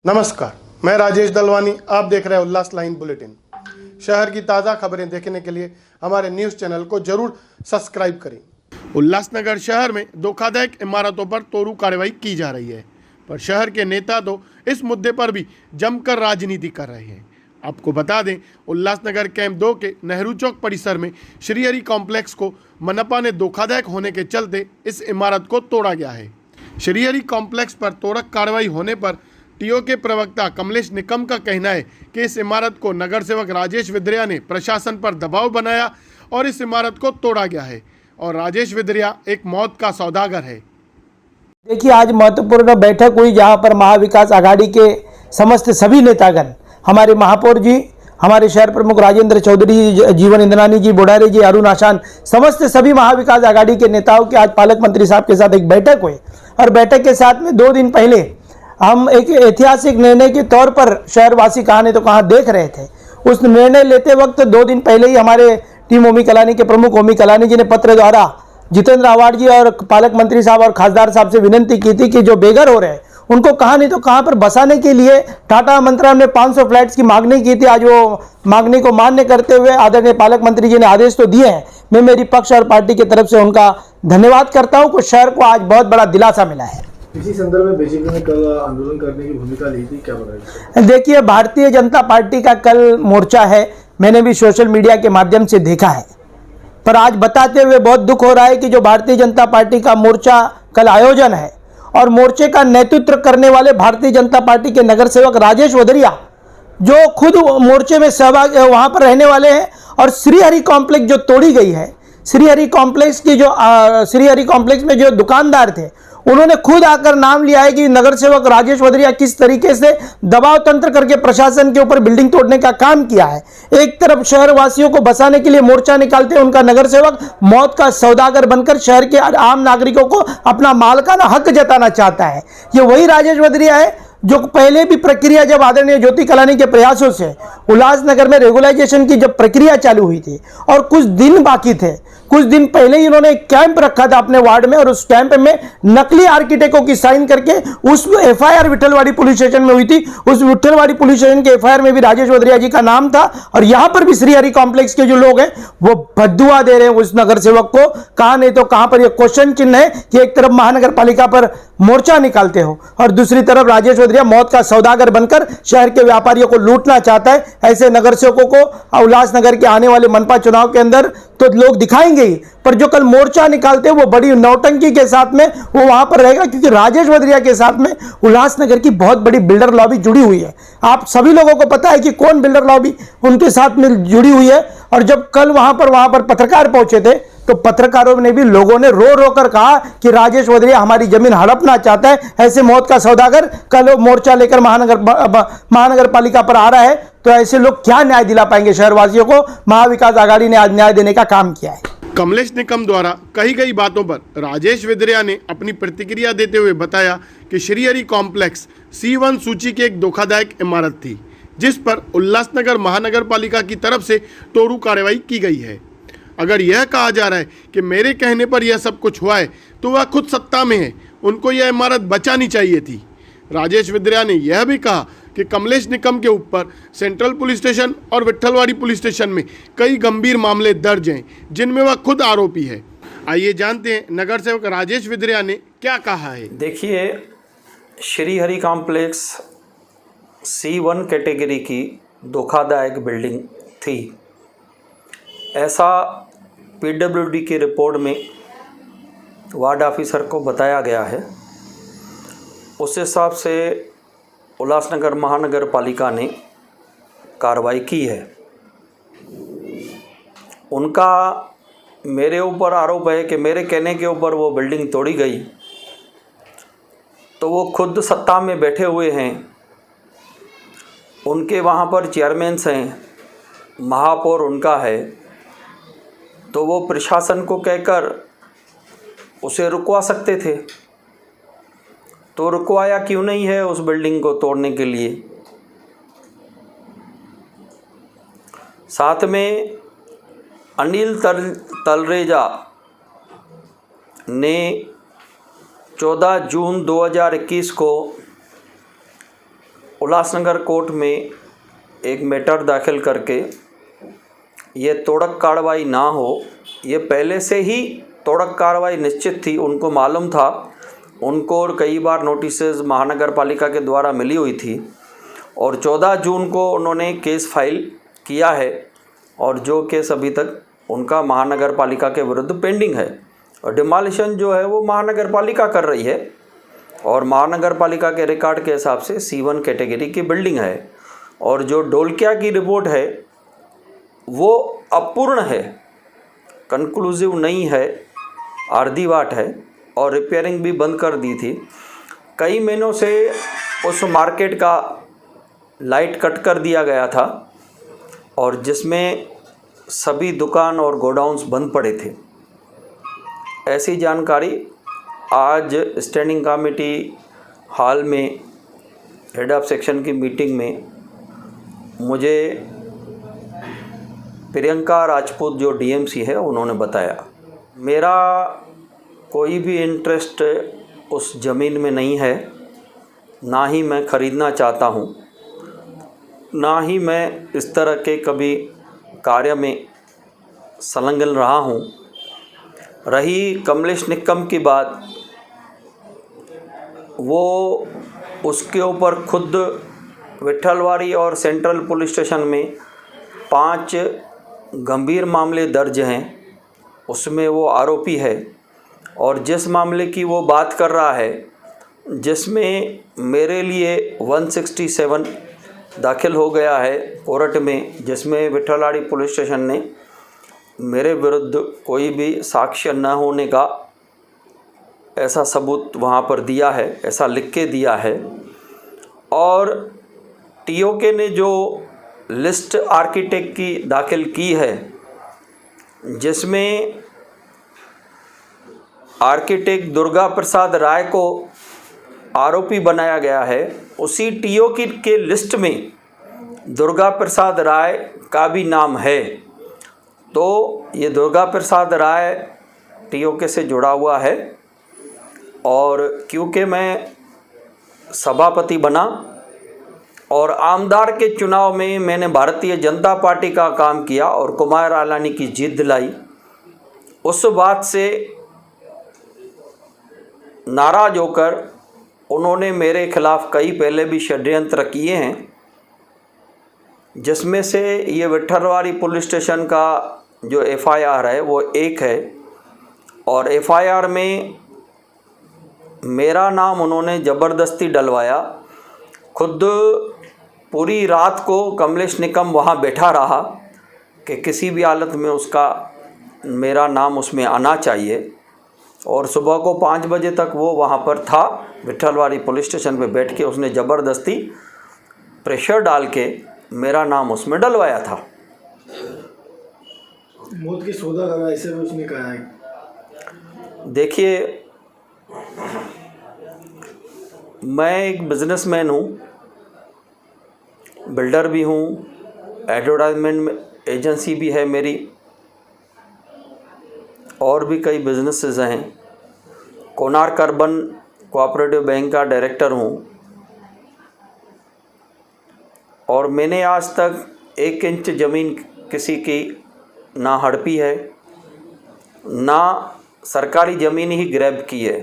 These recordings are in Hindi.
नमस्कार, मैं राजेश दलवानी। आप देख रहे हैं उल्लास लाइन बुलेटिन। शहर की ताज़ा खबरें देखने के लिए हमारे न्यूज़ चैनल को जरूर सब्सक्राइब करें। उल्लासनगर शहर में धोखादायक इमारतों पर तोड़ू कार्रवाई की जा रही है, पर शहर के नेता तो इस मुद्दे पर भी जमकर राजनीति कर रहे हैं। आपको बता दें, उल्लासनगर कैंप 2 के नेहरू चौक परिसर में श्रीहरि कॉम्प्लेक्स को मनपा ने धोखादायक होने के चलते इस इमारत को तोड़ा गया है। श्रीहरि कॉम्प्लेक्स पर तोड़क कार्रवाई होने पर टीओ के प्रवक्ता कमलेश निकम का कहना है कि इस इमारत को नगर सेवक राजेश विद्रिया ने प्रशासन पर दबाव बनाया और इस इमारत को तोड़ा गया है और राजेश विद्रिया एक मौत का सौदागर है। देखिए, आज महत्वपूर्ण बैठक हुई जहां पर महाविकास आघाड़ी के समस्त सभी नेतागण, हमारे महापौर जी, हमारे शहर प्रमुख राजेंद्र चौधरी जी, जीवन इंद्रानी जी, बुढ़ारे जी, अरुण आशान, समस्त सभी महाविकास आघाड़ी के नेताओं के आज पालक मंत्री साहब के साथ एक बैठक हुई। और बैठक के साथ में 2 दिन पहले हम एक ऐतिहासिक निर्णय के तौर पर शहरवासी कहाँ नहीं तो कहाँ देख रहे थे। उस निर्णय लेते वक्त 2 दिन पहले ही हमारे टीम ओमी कलानी के प्रमुख ओमी कलानी जी ने पत्र द्वारा जितेंद्र आवाड़ जी और पालक मंत्री साहब और खासदार साहब से विनती की थी कि जो बेघर हो रहे हैं उनको कहाँ नहीं तो कहाँ पर बसाने के लिए टाटा मंत्रालय ने 500 फ्लैट्स की मांगनी की थी। आज वो मांगनी को मान्य करते हुए आदरणीय पालक मंत्री जी ने आदेश तो दिए हैं। मैं मेरी पक्ष और पार्टी की तरफ से उनका धन्यवाद करता हूँ। शहर को आज बहुत बड़ा दिलासा मिला है। इसी संदर्भ में बीजेपी ने कल आंदोलन करने की भूमिका ली थी, क्या बताइए? देखिए, भारतीय जनता पार्टी का कल मोर्चा है, मैंने भी सोशल मीडिया के माध्यम से देखा है, पर आज बताते हुए बहुत दुख हो रहा है कि जो भारतीय जनता पार्टी का मोर्चा कल आयोजन है और मोर्चे का नेतृत्व करने वाले भारतीय जनता पार्टी के नगर सेवक राजेश वधरिया, जो खुद मोर्चे में सहभाग वहां पर रहने वाले हैं, और श्रीहरि कॉम्प्लेक्स जो तोड़ी गई है, श्रीहरि कॉम्प्लेक्स की जो श्रीहरि कॉम्प्लेक्स में जो दुकानदार थे उन्होंने खुद आकर नाम लिया है कि नगर सेवक राजेश वधरिया किस तरीके से दबाव तंत्र करके प्रशासन के ऊपर बिल्डिंग तोड़ने का काम किया है। एक तरफ शहर वासियों को बसाने के लिए मोर्चा निकालते उनका नगर सेवक मौत का सौदागर बनकर शहर के आम नागरिकों को अपना मालिकाना हक जताना चाहता है। ये वही राजेश वधरिया है जो पहले भी प्रक्रिया, जब आदरणीय ज्योति कलानी के प्रयासों से उल्लासनगर में रेगुलाइजेशन की जब प्रक्रिया चालू हुई थी और कुछ दिन बाकी थे, कुछ दिन पहले ही इन्होंने एक कैंप रखा था अपने वार्ड में और उस कैंप में नकली आर्किटेक्टों की साइन करके उस एफआईआर विठलवाड़ी पुलिस स्टेशन में हुई थी। उस विठलवाड़ी पुलिस स्टेशन के एफआईआर में भी राजेश वधरिया जी का नाम था और यहां पर भी श्रीहरि कॉम्प्लेक्स के जो लोग हैं वो बद्दुआ दे रहे हैं उस नगर सेवक को। कहां नहीं तो कहां पर यह क्वेश्चन चिन्ह है कि एक तरफ महानगर पालिका पर मोर्चा निकालते हो और दूसरी तरफ राजेश वधरिया मौत का सौदागर बनकर शहर के व्यापारियों को लूटना चाहता है। ऐसे नगर सेवकों को उल्लासनगर के आने वाले मनपा चुनाव के अंदर तो लोग दिखाएंगे ही, पर जो कल मोर्चा निकालते हैं वो बड़ी नौटंकी के साथ में वो वहां पर रहेगा, क्योंकि राजेश वधरिया के साथ में उल्लासनगर की बहुत बड़ी बिल्डर लॉबी जुड़ी हुई है। आप सभी लोगों को पता है कि कौन बिल्डर लॉबी उनके साथ में जुड़ी हुई है। और जब कल वहां पर पत्रकार पहुंचे थे तो पत्रकारों ने भी, लोगों ने रो रो कर कहा कि राजेश वधरिया हमारी जमीन हड़पना चाहता है। ऐसे मौत का सौदागर कल मोर्चा लेकर महानगर पालिका पर आ रहा है, तो ऐसे लोग क्या न्याय दिला पाएंगे शहरवासियों को? महाविकास आघाड़ी ने आज न्याय देने का काम किया है। कमलेश निकम द्वारा कही गई बातों पर राजेश विद्रिया ने अपनी प्रतिक्रिया देते हुए बताया कि श्रीहरि कॉम्प्लेक्स C1 सूची की एक धोखादायक इमारत थी, जिस पर उल्लासनगर महानगर पालिका की तरफ से तोड़ू कार्रवाई की गई है। अगर यह कहा जा रहा है कि मेरे कहने पर यह सब कुछ हुआ है तो वह खुद सत्ता में है, उनको यह इमारत बचानी चाहिए थी। राजेश विद्रिया ने यह भी कहा कि कमलेश निकम के ऊपर सेंट्रल पुलिस स्टेशन और विठलवाड़ी पुलिस स्टेशन में कई गंभीर मामले दर्ज हैं, जिनमें वह खुद आरोपी है। आइए जानते हैं नगर सेवक राजेश विद्रिया ने क्या कहा है। देखिए, श्रीहरि कॉम्प्लेक्स C1 कैटेगरी की धोखादायक बिल्डिंग थी, ऐसा PWD की रिपोर्ट में वार्ड ऑफिसर को बताया गया है। उस हिसाब से उल्लासनगर महानगर पालिका ने कार्रवाई की है। उनका मेरे ऊपर आरोप है कि मेरे कहने के ऊपर वो बिल्डिंग तोड़ी गई, तो वो खुद सत्ता में बैठे हुए हैं, उनके वहाँ पर चेयरमैन्स हैं, महापौर उनका है, तो वो प्रशासन को कहकर उसे रुकवा सकते थे, तो रुकवाया क्यों नहीं है उस बिल्डिंग को तोड़ने के लिए? साथ में अनिल तलरेजा ने 14 जून 2021 को उल्लासनगर कोर्ट में एक मैटर दाखिल करके ये तोड़क कार्रवाई ना हो, ये पहले से ही तोड़क कार्रवाई निश्चित थी। उनको मालूम था, उनको और कई बार नोटिसेस महानगर पालिका के द्वारा मिली हुई थी और 14 जून को उन्होंने केस फाइल किया है और जो केस अभी तक उनका महानगर पालिका के विरुद्ध पेंडिंग है। और डिमोलिशन जो है वो महानगर पालिका कर रही है और महानगर पालिका के रिकॉर्ड के हिसाब से C1 कैटेगरी की बिल्डिंग है और जो ढोलकिया की रिपोर्ट है वो अपूर्ण है, कंक्लूसिव नहीं है, आधी बात है और रिपेयरिंग भी बंद कर दी थी। कई महीनों से उस मार्केट का लाइट कट कर दिया गया था और जिसमें सभी दुकान और गोडाउन्स बंद पड़े थे। ऐसी जानकारी आज स्टैंडिंग कमेटी हॉल में हेड ऑफ सेक्शन की मीटिंग में मुझे प्रियंका राजपूत जो DMC है उन्होंने बताया। मेरा कोई भी इंटरेस्ट उस ज़मीन में नहीं है, ना ही मैं ख़रीदना चाहता हूँ, ना ही मैं इस तरह के कभी कार्य में संलग्न रहा हूँ। रही कमलेश निक्कम की बात, वो उसके ऊपर खुद विट्ठलवाड़ी और सेंट्रल पुलिस स्टेशन में 5 गंभीर मामले दर्ज हैं, उसमें वो आरोपी है। और जिस मामले की वो बात कर रहा है, जिसमें मेरे लिए 167 दाखिल हो गया है कोर्ट में, जिसमें विट्ठलवाड़ी पुलिस स्टेशन ने मेरे विरुद्ध कोई भी साक्ष्य न होने का ऐसा सबूत वहाँ पर दिया है, ऐसा लिख के दिया है। और TOK ने जो लिस्ट आर्किटेक्ट की दाखिल की है, जिसमें आर्किटेक्ट दुर्गा प्रसाद राय को आरोपी बनाया गया है, उसी TOK के लिस्ट में दुर्गा प्रसाद राय का भी नाम है। तो ये दुर्गा प्रसाद राय TOK से जुड़ा हुआ है और क्योंकि मैं सभापति बना और आमदार के चुनाव में मैंने भारतीय जनता पार्टी का काम किया और कुमार आलानी की जीत दिलाई, उस बात से नाराज़ होकर उन्होंने मेरे खिलाफ़ कई पहले भी षड्यंत्र किए हैं, जिसमें से ये विट्ठलवाड़ी पुलिस स्टेशन का जो FIR है वो एक है और FIR में मेरा नाम उन्होंने ज़बरदस्ती डलवाया। खुद पूरी रात को कमलेश निकम वहाँ बैठा रहा कि किसी भी हालत में उसका मेरा नाम उसमें आना चाहिए और सुबह को 5 बजे तक वो वहाँ पर था, विट्ठलवाड़ी पुलिस स्टेशन पे बैठ के उसने ज़बरदस्ती प्रेशर डाल के मेरा नाम उसमें डलवाया था। मौत की सौदा करा ऐसे भी उसने कहा है। देखिए, मैं एक बिजनेसमैन हूँ, बिल्डर भी हूँ, एडवर्टाइजमेंट एजेंसी भी है मेरी और भी कई बिजनेसेस हैं। कोणार्क अर्बन कोऑपरेटिव बैंक का डायरेक्टर हूँ और मैंने आज तक 1 इंच ज़मीन किसी की ना हड़पी है, ना सरकारी ज़मीन ही ग्रैब की है।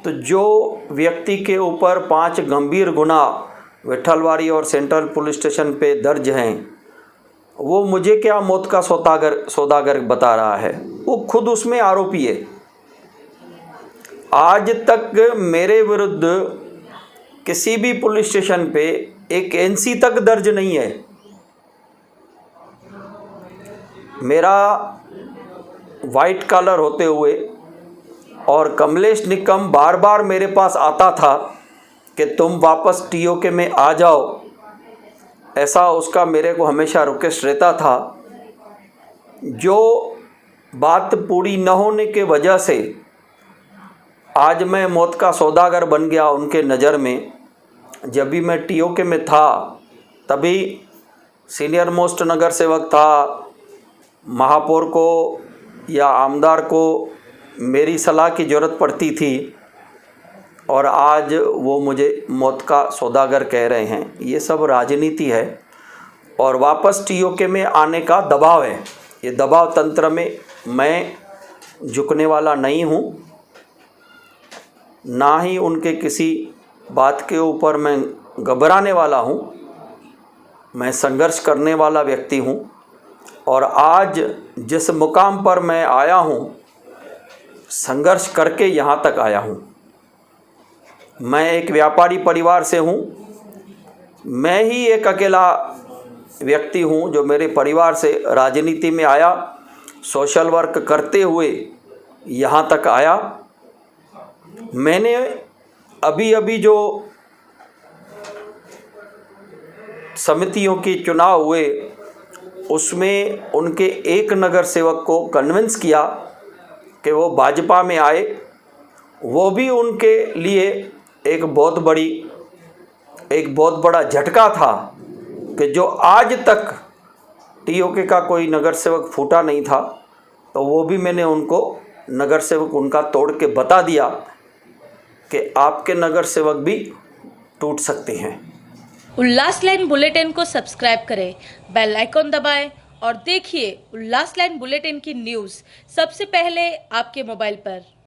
तो जो व्यक्ति के ऊपर 5 गंभीर गुनाह विट्ठलवाड़ी और सेंट्रल पुलिस स्टेशन पे दर्ज हैं, वो मुझे क्या मौत का सौदागर बता रहा है, वो खुद उसमें आरोपी है। आज तक मेरे विरुद्ध किसी भी पुलिस स्टेशन पे एक NC तक दर्ज नहीं है। मेरा वाइट कॉलर होते हुए और कमलेश निकम बार बार मेरे पास आता था कि तुम वापस TOK में आ जाओ, ऐसा उसका मेरे को हमेशा रिक्वेस्ट रहता था। जो बात पूरी न होने के वजह से आज मैं मौत का सौदागर बन गया उनके नज़र में। जब भी मैं TOK में था तभी सीनियर मोस्ट नगर सेवक था, महापौर को या आमदार को मेरी सलाह की ज़रूरत पड़ती थी और आज वो मुझे मौत का सौदागर कह रहे हैं। ये सब राजनीति है और वापस टीओके में आने का दबाव है। ये दबाव तंत्र में मैं झुकने वाला नहीं हूँ, ना ही उनके किसी बात के ऊपर मैं घबराने वाला हूँ। मैं संघर्ष करने वाला व्यक्ति हूँ और आज जिस मुकाम पर मैं आया हूँ, संघर्ष करके यहाँ तक आया हूँ। मैं एक व्यापारी परिवार से हूँ। मैं ही एक अकेला व्यक्ति हूँ जो मेरे परिवार से राजनीति में आया, सोशल वर्क करते हुए यहाँ तक आया। मैंने अभी जो समितियों के चुनाव हुए उसमें उनके एक नगर सेवक को कन्विंस किया कि वो भाजपा में आए। वो भी उनके लिए एक बहुत बड़ा झटका था कि जो आज तक टीओके का कोई नगर सेवक फूटा नहीं था, तो वो भी मैंने उनको नगर सेवक उनका तोड़ के बता दिया कि आपके नगर सेवक भी टूट सकते हैं। उल्लास लाइन बुलेटिन को सब्सक्राइब करें, बेल आइकॉन दबाएं और देखिए उल्लास लाइन बुलेटिन की न्यूज़ सबसे पहले आपके मोबाइल पर।